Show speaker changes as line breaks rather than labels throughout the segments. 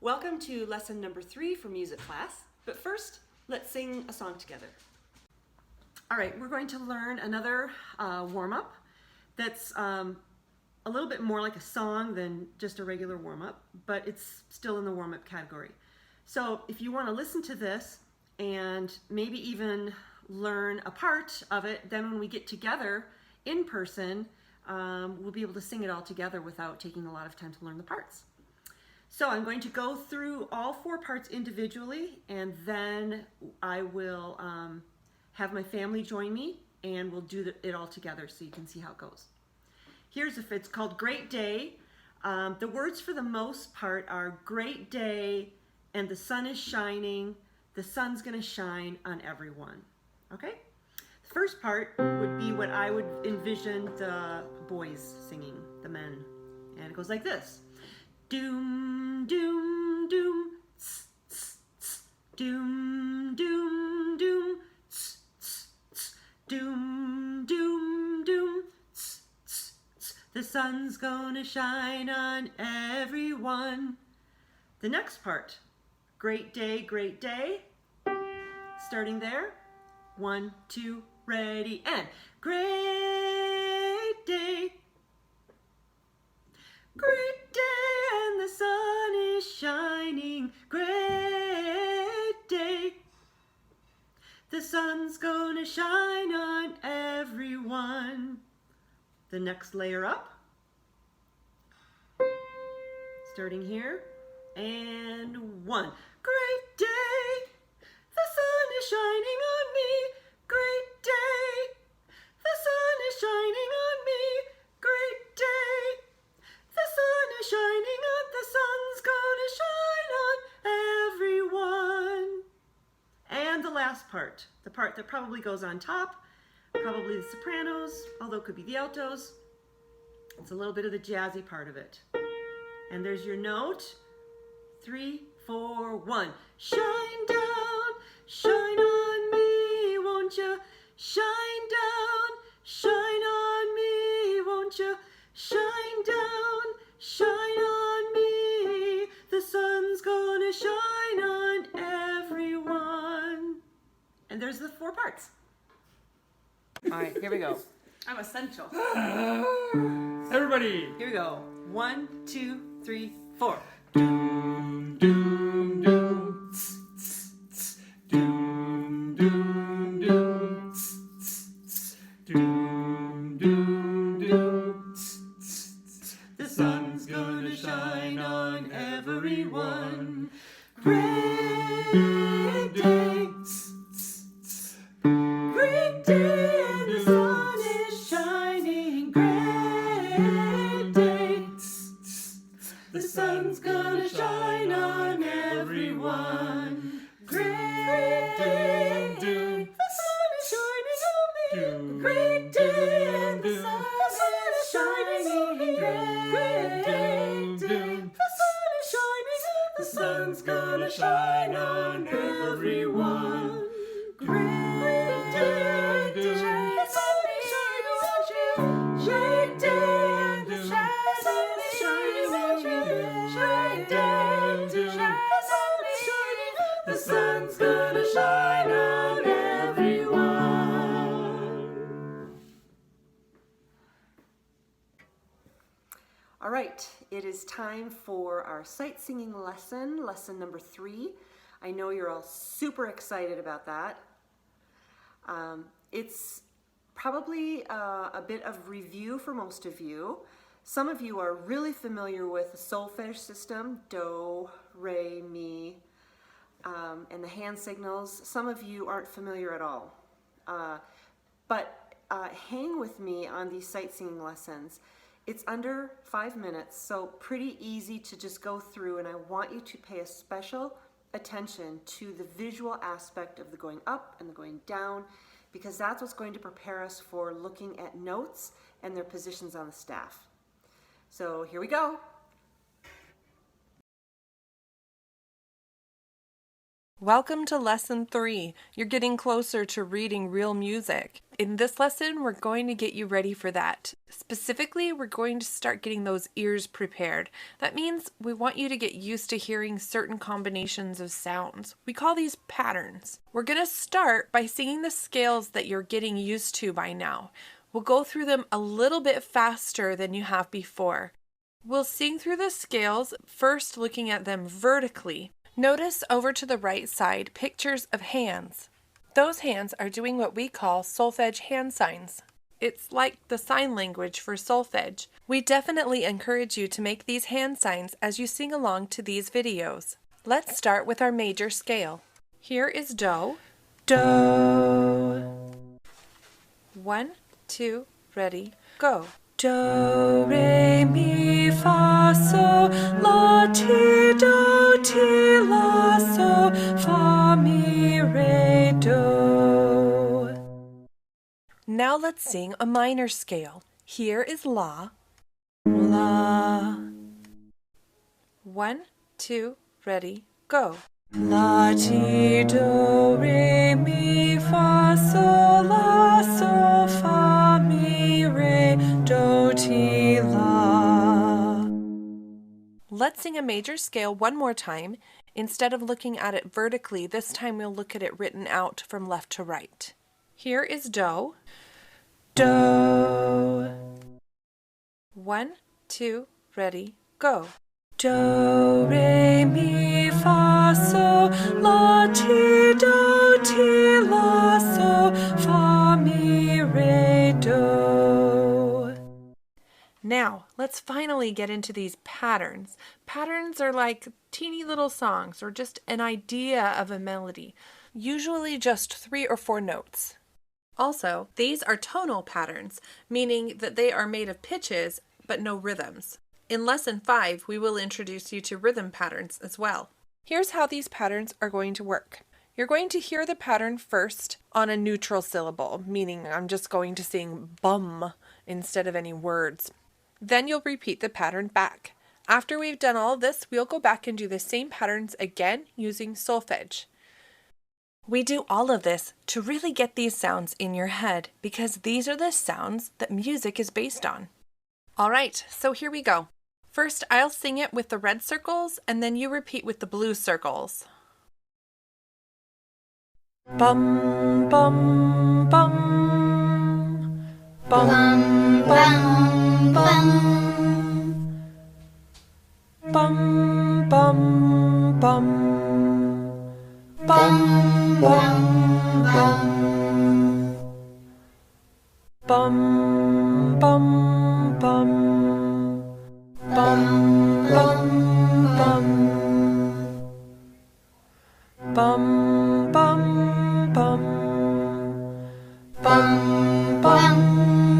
Welcome to lesson number 3 for music class, but first let's sing a song together. All right, we're going to learn another warm-up that's a little bit more like a song than just a regular warm-up, but it's still in the warm-up category. So if you want to listen to this and maybe even learn a part of it, then when we get together in person, we'll be able to sing it all together without taking a lot of time to learn the parts. So I'm going to go through all 4 parts individually, and then I will have my family join me, and we'll do it all together so you can see how it goes. It's called Great Day. The words for the most part are great day, and the sun is shining. The sun's gonna shine on everyone. Okay? The first part would be what I would envision the boys singing, the men. And it goes like this. Doom, doom, doom, tss, tss, tss. Doom, doom, doom, tss, tss, tss. Doom, doom, doom, tss, tss, tss. The sun's gonna shine on everyone. The next part, great day, great day. Starting there, 1, 2, ready, and great day. Great day and the sun is shining. Great day. The sun's gonna shine on everyone. The next layer up. Starting here. And 1. Great day. The sun is shining on me. Great day. The sun is shining on me. Great day. The sun is shining on, the sun's gonna shine on everyone. And the last part, the part that probably goes on top, probably the sopranos, although it could be the altos. It's a little bit of the jazzy part of it. And there's your note. 3, 4, 1. Shine down, shine on me, won't you? Shine down, shine on me, won't you? Shine down, shine on me. The sun's gonna shine on everyone. And there's the 4 parts. All right, here we go.
I'm essential.
Everybody!
Here we go. 1, 2, 3, 4.
Doom, doom, doom. Tss, tss, tss. Doom, doom, doom. Tss, tss, tss. Doom, doom, doom. Tss, tss, tss.
The sun's gonna shine on everyone. Great day.
Tss, tss, tss.
Great day and the sun is shining. Great day.
Tss, tss, tss.
The sun's gonna shine on everyone. Great day.
Doom,
The sun is shining on me.
doom.
Great day and the sun is shining on me. Great day. The sun is shining on the sun's gonna shine on everyone. Great day. The sun is shining on you. Great day. The sun is shining on you. Great day. The sun is shining. The sun's gonna shine on everyone. All right, it is time for our sight singing lesson, lesson number 3. I know you're all super excited about that. It's probably a bit of review for most of you. Some of you are really familiar with the solfege system, do, re, mi, and the hand signals. Some of you aren't familiar at all. But hang with me on these sight singing lessons. It's under 5 minutes, so pretty easy to just go through, and I want you to pay a special attention to the visual aspect of the going up and the going down, because that's what's going to prepare us for looking at notes and their positions on the staff. So here we go.
Welcome to Lesson 3. You're getting closer to reading real music. In this lesson, we're going to get you ready for that. Specifically, we're going to start getting those ears prepared. That means we want you to get used to hearing certain combinations of sounds. We call these patterns. We're going to start by singing the scales that you're getting used to by now. We'll go through them a little bit faster than you have before. We'll sing through the scales, first looking at them vertically. Notice over to the right side pictures of hands. Those hands are doing what we call solfege hand signs. It's like the sign language for solfege. We definitely encourage you to make these hand signs as you sing along to these videos. Let's start with our major scale. Here is Do. Do. 1, 2, ready, go. Do, re, mi, fa, sol, la, ti, do, ti, la, sol, fa, mi, re, do. Now let's sing a minor scale. Here is La. La. 1, 2, ready, go. La, ti, do, re, mi, fa, sol, la, sol, fa, mi, re, do, ti, la. Let's sing a major scale one more time. Instead of looking at it vertically, this time we'll look at it written out from left to right. Here is Do. Do. 1, 2, ready, go. Do, re, mi, fa, sol, la, ti, do, ti, la, sol, fa, mi, re, do. Now, let's finally get into these patterns. Patterns are like teeny little songs or just an idea of a melody, usually just 3 or 4 notes. Also, these are tonal patterns, meaning that they are made of pitches but no rhythms. In Lesson 5, we will introduce you to rhythm patterns as well. Here's how these patterns are going to work. You're going to hear the pattern first on a neutral syllable, meaning I'm just going to sing bum instead of any words. Then you'll repeat the pattern back. After we've done all this, we'll go back and do the same patterns again using solfege. We do all of this to really get these sounds in your head because these are the sounds that music is based on. All right, so here we go. First, I'll sing it with the red circles, and then you repeat with the blue circles. Bum, bum, bum. Bum, bum, bum. Bum, bum, bum. Bum, bum, bum. Bum, bum, bum. Bum, bum, bum. Bum, bum, bum. Bum, bum,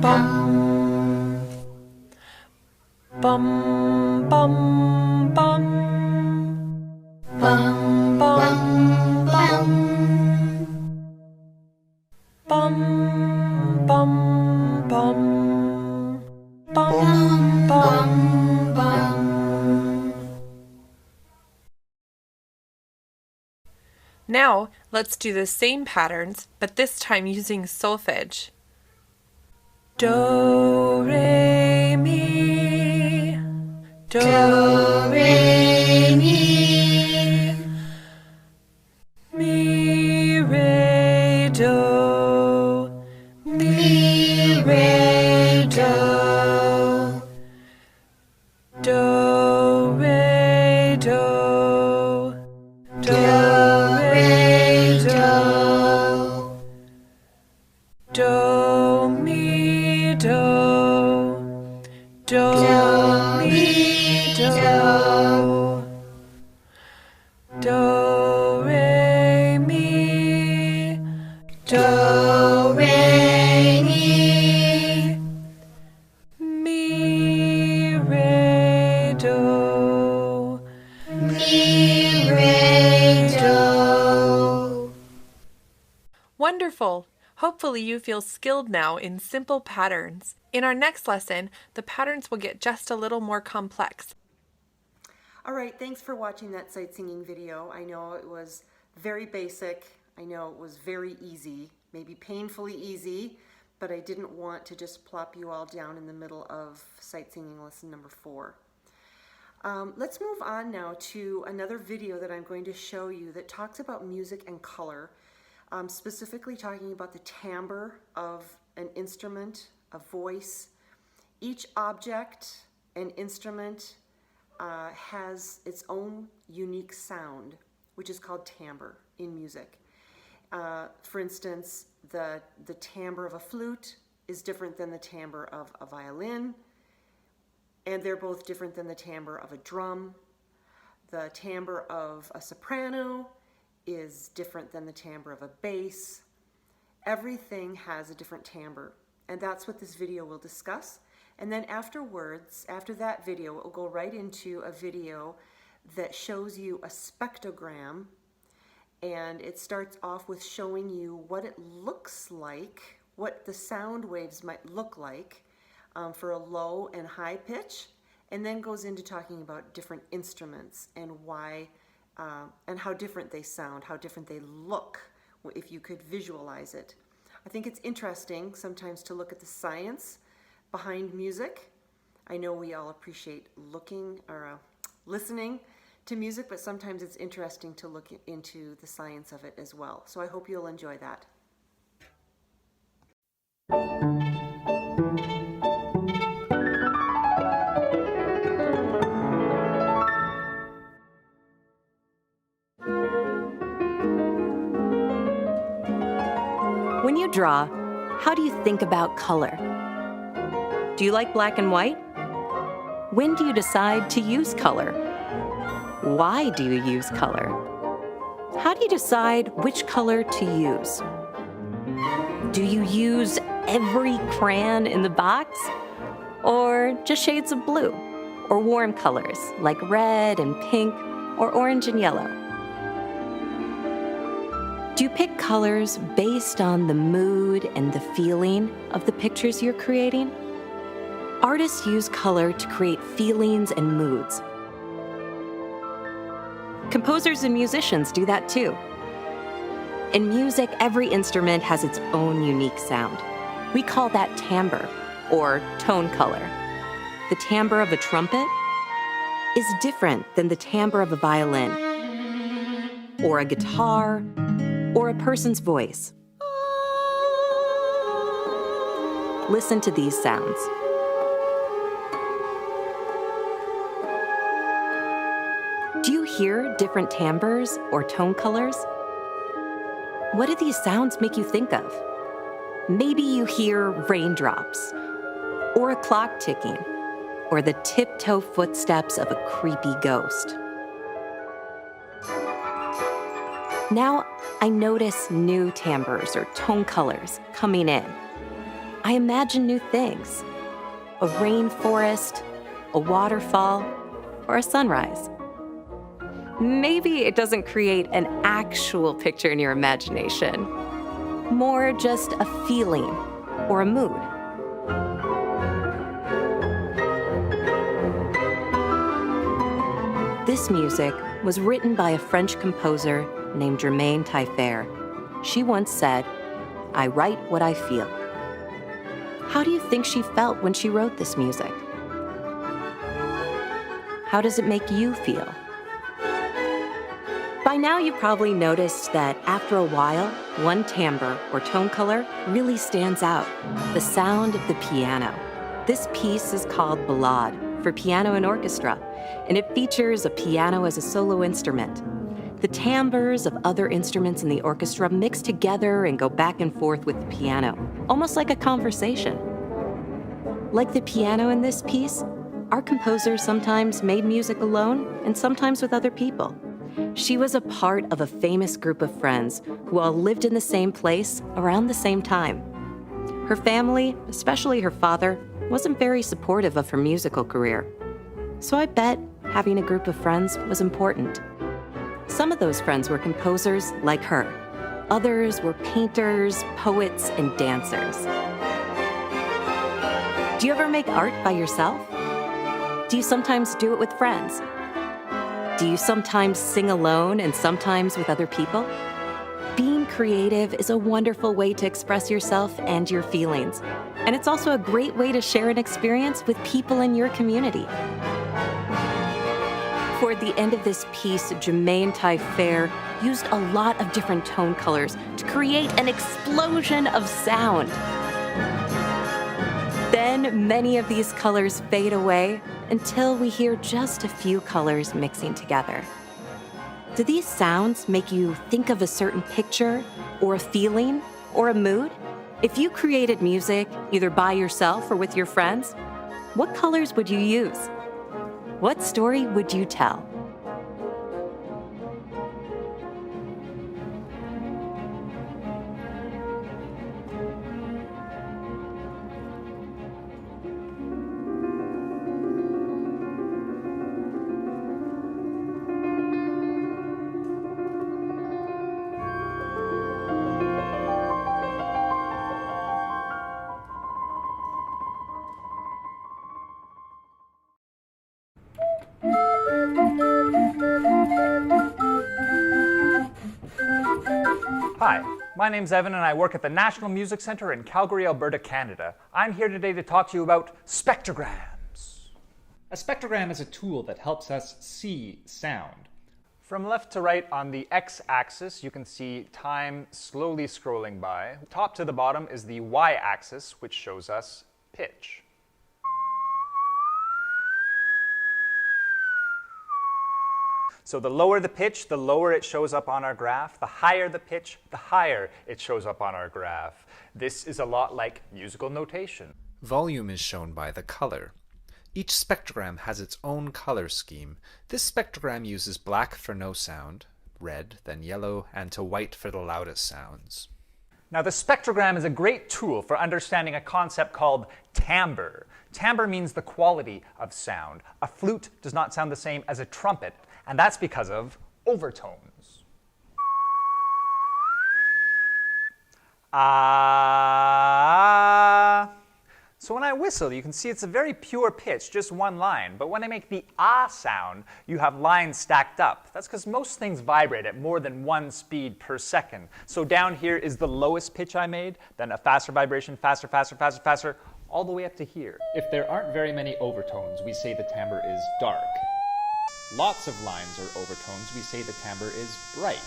bum. Bum, bum, bum. Bum, bum, bum. Bum, bum, bum. Bum, bum, bum. Now, let's do the same patterns, but this time using solfege. Do, re, mi. Do, re, mi. Mi, re, do. Mi, re, do. Do, re, do. Do, re, do. Do, mi, do. Do, mi, do. Do, re, mi. Do, re, mi. Mi, re, do. Mi, re, do. Wonderful! Hopefully you feel skilled now in simple patterns. In our next lesson, the patterns will get just a little more complex.
All right, thanks for watching that sight singing video. I know it was Very basic. I know it was very easy, maybe painfully easy, but I didn't want to just plop you all down in the middle of Sightsinging lesson number 4. Let's move on now to another video that I'm going to show you that talks about music and color, specifically talking about the timbre of an instrument, a voice. Each object and instrument has its own unique sound, which is called timbre in music. For instance, the timbre of a flute is different than the timbre of a violin, and they're both different than the timbre of a drum. The timbre of a soprano is different than the timbre of a bass. Everything has a different timbre, and that's what this video will discuss. And then afterwards, after that video, it will go right into a video that shows you a spectrogram, and it starts off with showing you what it looks like, what the sound waves might look like for a low and high pitch, and then goes into talking about different instruments and why and how different they sound, how different they look, if you could visualize it. I think it's interesting sometimes to look at the science behind music. I know we all appreciate looking or listening to music, but sometimes it's interesting to look into the science of it as well. So I hope you'll enjoy that.
When you draw, how do you think about color? Do you like black and white? When do you decide to use color? Why do you use color? How do you decide which color to use? Do you use every crayon in the box? Or just shades of blue? Or warm colors like red and pink or orange and yellow? Do you pick colors based on the mood and the feeling of the pictures you're creating? Artists use color to create feelings and moods. Composers and musicians do that too. In music, every instrument has its own unique sound. We call that timbre, or tone color. The timbre of a trumpet is different than the timbre of a violin, or a guitar, or a person's voice. Listen to these sounds. Do you hear different timbres or tone colors? What do these sounds make you think of? Maybe you hear raindrops, or a clock ticking, or the tiptoe footsteps of a creepy ghost. Now I notice new timbres or tone colors coming in. I imagine new things: a rainforest, a waterfall, or a sunrise. Maybe it doesn't create an actual picture in your imagination, more just a feeling or a mood. This music was written by a French composer named Germaine Taillefer. She once said, "I write what I feel." How do you think she felt when she wrote this music? How does it make you feel? By now you've probably noticed that after a while, one timbre or tone color really stands out: the sound of the piano. This piece is called Ballade for piano and orchestra, and it features a piano as a solo instrument. The timbres of other instruments in the orchestra mix together and go back and forth with the piano, almost like a conversation. Like the piano in this piece, our composer sometimes made music alone and sometimes with other people. She was a part of a famous group of friends who all lived in the same place around the same time. Her family, especially her father, wasn't very supportive of her musical career. So I bet having a group of friends was important. Some of those friends were composers like her. Others were painters, poets, and dancers. Do you ever make art by yourself? Do you sometimes do it with friends? Do you sometimes sing alone and sometimes with other people? Being creative is a wonderful way to express yourself and your feelings. And it's also a great way to share an experience with people in your community. Toward the end of this piece, Jermaine Taillefer used a lot of different tone colors to create an explosion of sound. Then many of these colors fade away until we hear just a few colors mixing together. Do these sounds make you think of a certain picture, or a feeling, or a mood? If you created music, either by yourself or with your friends, what colors would you use? What story would you tell?
Hi, my name's Evan and I work at the National Music Centre in Calgary, Alberta, Canada. I'm here today to talk to you about spectrograms.
A spectrogram is a tool that helps us see sound.
From left to right on the x-axis, you can see time slowly scrolling by. Top to the bottom is the y-axis, which shows us pitch. So the lower the pitch, the lower it shows up on our graph. The higher the pitch, the higher it shows up on our graph. This is a lot like musical notation.
Volume is shown by the color. Each spectrogram has its own color scheme. This spectrogram uses black for no sound, red, then yellow, and to white for the loudest sounds.
Now, the spectrogram is a great tool for understanding a concept called timbre. Timbre means the quality of sound. A flute does not sound the same as a trumpet, and that's because of overtones. Ah. So when I whistle, you can see it's a very pure pitch, just one line. But when I make the ah sound, you have lines stacked up. That's because most things vibrate at more than one speed per second. So down here is the lowest pitch I made, then a faster vibration, faster, faster, faster, faster, all the way up to here.
If there aren't very many overtones, we say the timbre is dark. Lots of lines or overtones, we say the timbre is bright.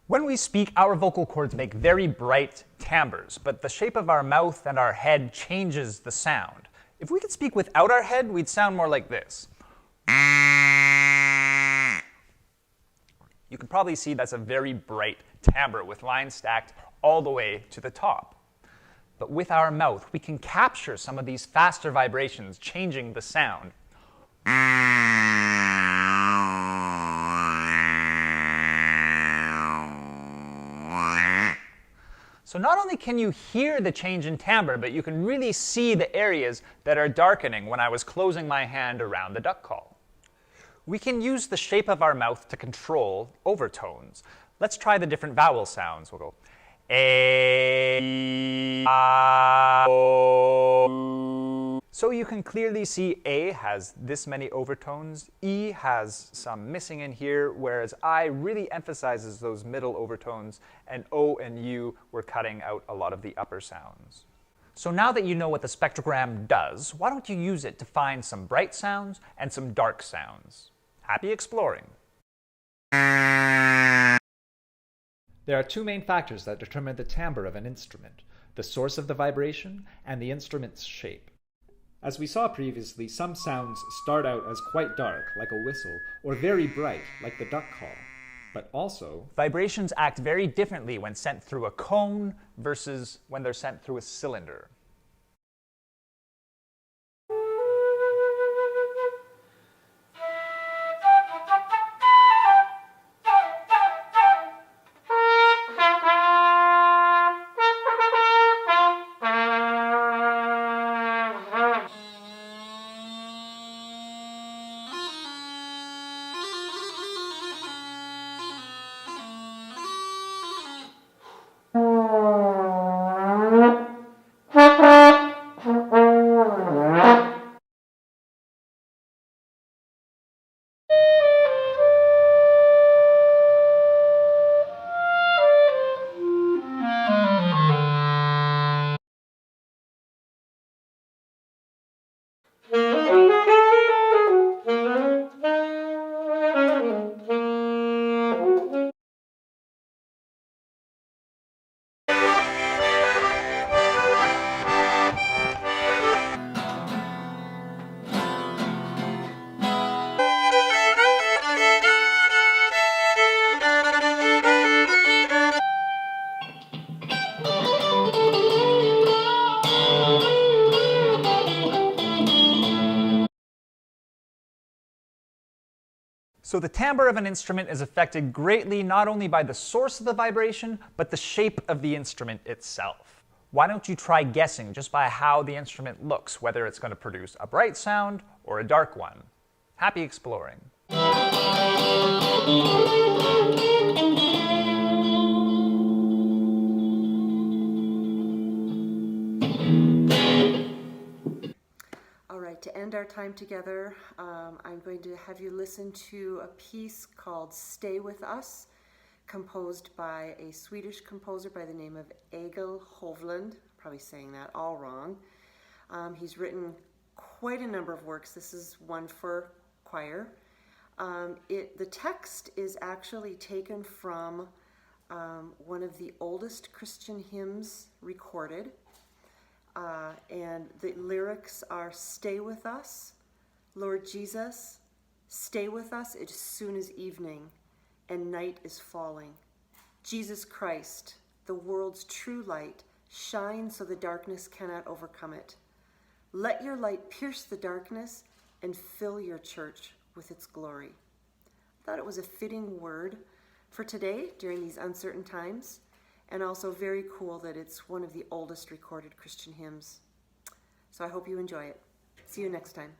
When we speak, our vocal cords make very bright timbres, but the shape of our mouth and our head changes the sound. If we could speak without our head, we'd sound more like this. You can probably see that's a very bright timbre with lines stacked all the way to the top. But with our mouth, we can capture some of these faster vibrations, changing the sound. So not only can you hear the change in timbre, but you can really see the areas that are darkening when I was closing my hand around the duck call. We can use the shape of our mouth to control overtones. Let's try the different vowel sounds. We'll go A, O. So you can clearly see A has this many overtones, E has some missing in here, whereas I really emphasizes those middle overtones, and O and U were cutting out a lot of the upper sounds. So now that you know what the spectrogram does, why don't you use it to find some bright sounds and some dark sounds? Happy exploring!
There are two main factors that determine the timbre of an instrument: the source of the vibration and the instrument's shape. As we saw previously, some sounds start out as quite dark, like a whistle, or very bright, like the duck call. But also,
vibrations act very differently when sent through a cone versus when they're sent through a cylinder. So the timbre of an instrument is affected greatly not only by the source of the vibration, but the shape of the instrument itself. Why don't you try guessing just by how the instrument looks, whether it's going to produce a bright sound or a dark one? Happy exploring.
All right, to end our time together, I'm going to have you listen to a piece called Stay With Us, composed by a Swedish composer by the name of Egil Hovland. Probably saying that all wrong. He's written quite a number of works. This is one for choir. The text is actually taken from one of the oldest Christian hymns recorded. And the lyrics are, "Stay with us, Lord Jesus, stay with us as soon as evening and night is falling. Jesus Christ, the world's true light, shine so the darkness cannot overcome it. Let your light pierce the darkness and fill your church with its glory." I thought it was a fitting word for today during these uncertain times, and also very cool that it's one of the oldest recorded Christian hymns. So I hope you enjoy it. See you next time.